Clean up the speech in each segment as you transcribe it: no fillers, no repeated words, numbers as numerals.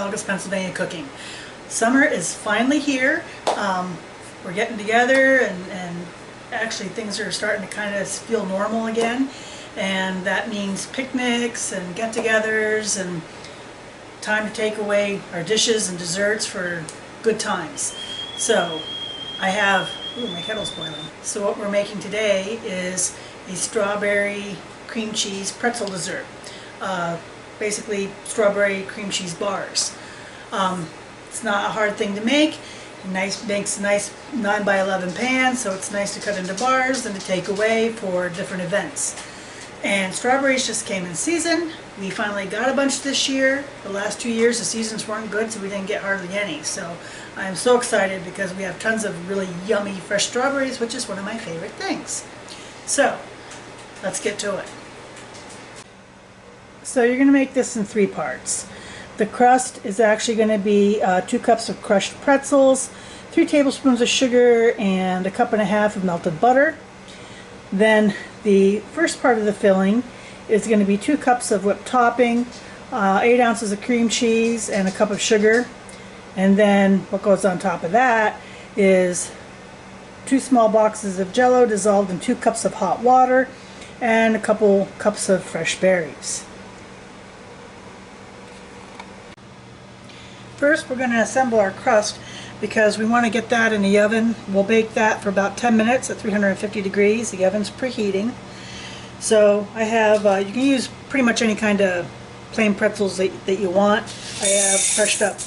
Helga's Pennsylvania Cooking. Summer is finally here. We're getting together and actually things are starting to kind of feel normal again. And that means picnics and get-togethers and time to take away our dishes and desserts for good times. So I have, ooh, my kettle's boiling. So what we're making today is a strawberry cream cheese pretzel dessert. Basically strawberry cream cheese bars. It's not a hard thing to make. Makes a nice 9 by 11 pan, so it's nice to cut into bars and to take away for different events. And strawberries just came in season. We finally got a bunch this year. The last 2 years the seasons weren't good, so we didn't get hardly any. So I'm so excited because we have tons of really yummy fresh strawberries, which is one of my favorite things. So let's get to it. So you're going to make this in 3 parts. The crust is actually going to be 2 cups of crushed pretzels, 3 tablespoons of sugar, and a cup and a half of melted butter. Then the first part of the filling is going to be 2 cups of whipped topping, 8 ounces of cream cheese, and a cup of sugar. And then what goes on top of that is 2 small boxes of Jell-O dissolved in 2 cups of hot water and a couple cups of fresh berries. First, we're going to assemble our crust because we want to get that in the oven. We'll bake that for about 10 minutes at 350 degrees. The oven's preheating. So I have, you can use pretty much any kind of plain pretzels that you want. I have crushed up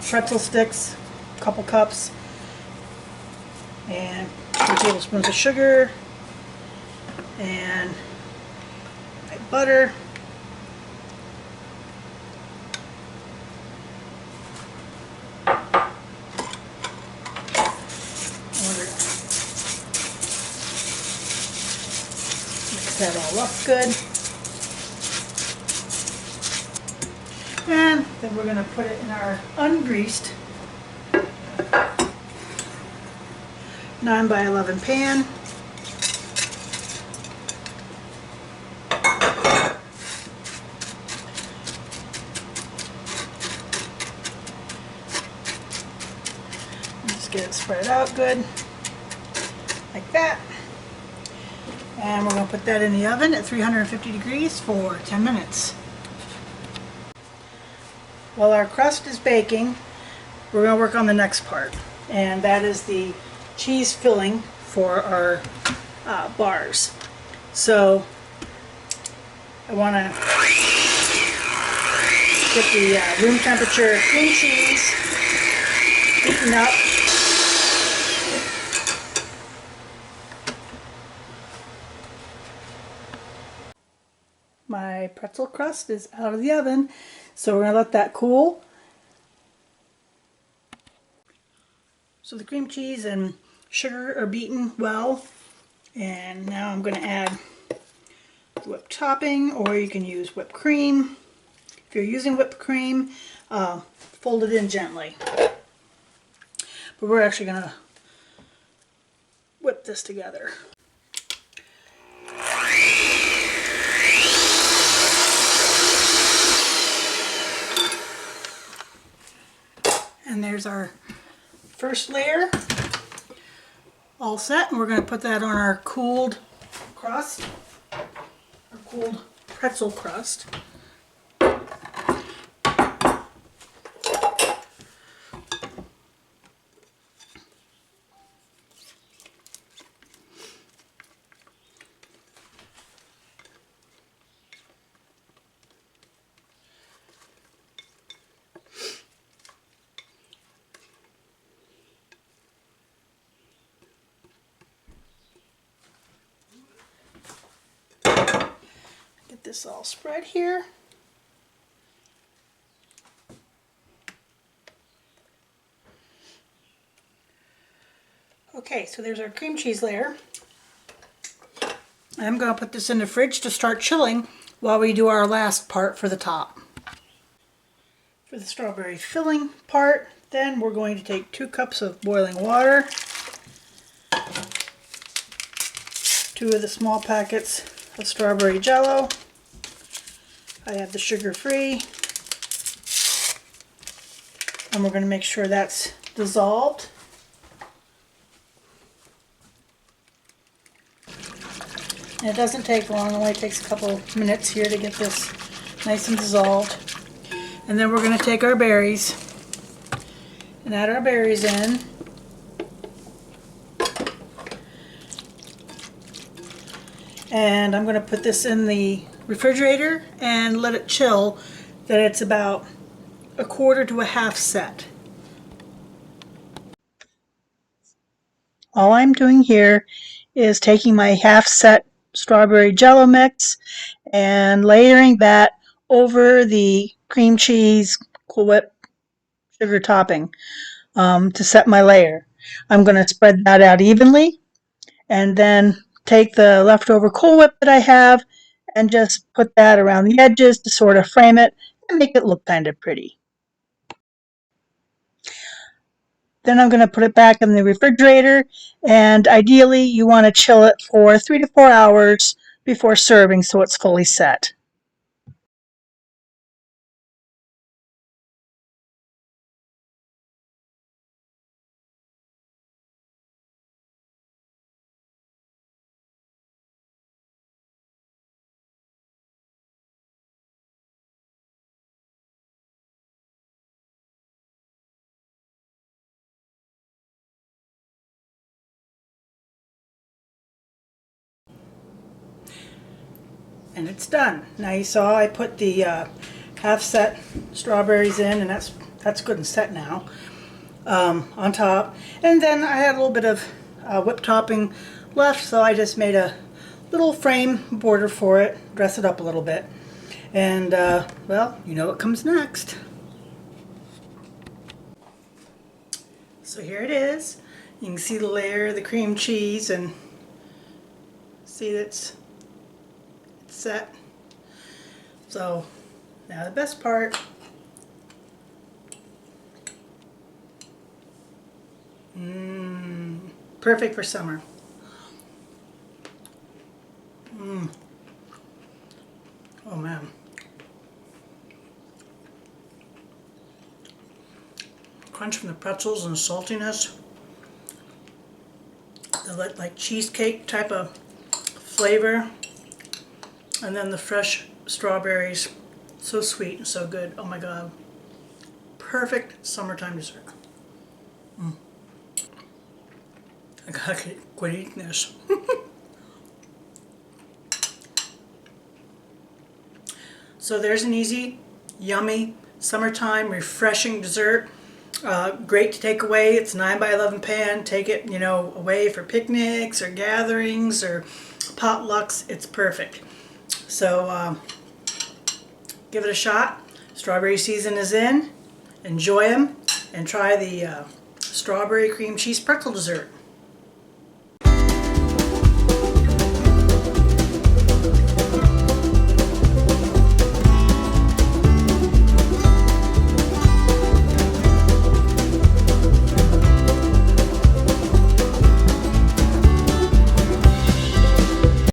pretzel sticks, a couple cups, and 2 tablespoons of sugar, and my butter. That all up good, and then we're going to put it in our ungreased 9 by 11 pan. Just get it spread out good like that. And we're going to put that in the oven at 350 degrees for 10 minutes. While our crust is baking, we're going to work on the next part. And that is the cheese filling for our bars. So I want to get the room temperature cream cheese beaten up. My pretzel crust is out of the oven, so we're going to let that cool. So the cream cheese and sugar are beaten well, and now I'm going to add whipped topping, or you can use whipped cream. If you're using whipped cream, fold it in gently. But we're actually going to whip this together. And there's our first layer all set, and we're going to put that on our cooled crust, our cooled pretzel crust. This all spread here. Okay, so there's our cream cheese layer. I'm going to put this in the fridge to start chilling while we do our last part for the top. For the strawberry filling part, then we're going to take 2 cups of boiling water, 2 of the small packets of strawberry Jell-O. I have the sugar-free, And we're going to make sure that's dissolved. And it doesn't take long, it only takes a couple minutes here to get this nice and dissolved. And then we're going to take our berries and add our berries in. And I'm going to put this in the refrigerator and let it chill, that it's about a quarter to a half set. All I'm doing here is taking my half set strawberry jello mix and layering that over the cream cheese Cool Whip sugar topping to set my layer. I'm going to spread that out evenly and then take the leftover Cool Whip that I have and just put that around the edges to sort of frame it and make it look kind of pretty. Then I'm going to put it back in the refrigerator, and ideally you want to chill it for 3 to 4 hours before serving so it's fully set. And it's done. Now you saw I put the half set strawberries in, and that's good and set now, on top. And then I had a little bit of whipped topping left, so I just made a little frame border for it, dress it up a little bit. And well, you know what comes next. So here it is. You can see the layer of the cream cheese and see that it's set. So now the best part. Perfect for summer. Oh man. Crunch from the pretzels and the saltiness. The like cheesecake type of flavor. And then the fresh strawberries. So sweet and so good. Oh my god. Perfect summertime dessert. I gotta quit eating this. So there's an easy, yummy, summertime, refreshing dessert. Great to take away. It's 9 by 11 pan. Take it, you know, away for picnics or gatherings or potlucks. It's perfect. So give it a shot. Strawberry season is in. Enjoy them and try the strawberry cream cheese pretzel dessert.